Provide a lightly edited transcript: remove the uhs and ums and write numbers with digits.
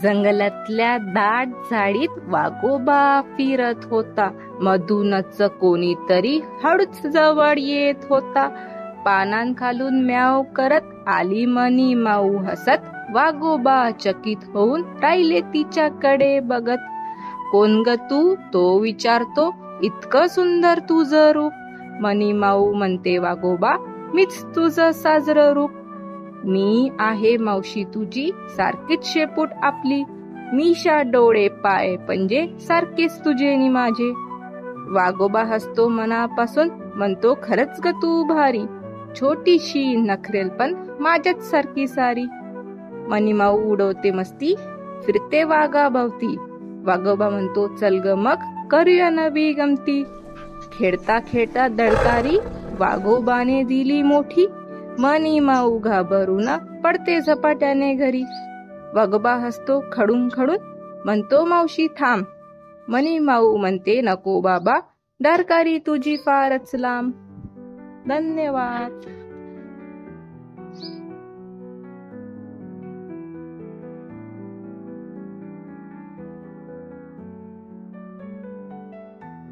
जंगलातल्या दाट झाडीत वाघोबा फिरत होता. मधूनच कोणीतरी हळूच जवळ येत होता. पानांखालून म्याव करत आली मनी माऊ हसत. वाघोबा चकित होऊन राहिले तिच्याकडे बघत. कोण ग तू? तो विचारतो. इतकं सुंदर तुझं रूप. मनी माऊ म्हणते वाघोबा, मीच तुझं साजरं रूप. मी आहे मावशी तुझी, सारखीच शेपूट आपली. मिशा डोळे पाय पंजे सारखेच तुझे नि माझे. वाघोबा हसतो मनापासून, म्हणतो खरंच ग तू भारी. छोटीशी नखरेल पण माझ्याच सारखी सारी. मनी माऊ उडवते मस्ती, फिरते वाघाभवती. वाघोबा म्हणतो चल ग मग करूया नवी गमती. खेळता खेळता दळकारी वाघोबाने दिली मोठी. मनी माऊ घाबरून पडते झपाट्याने घरी. वाघोबा हसतो खडून खडून, म्हणतो मावशी थांब. मनी माऊ म्हणते नको बाबा, डरकारी तुझी फारच लांब. धन्यवाद.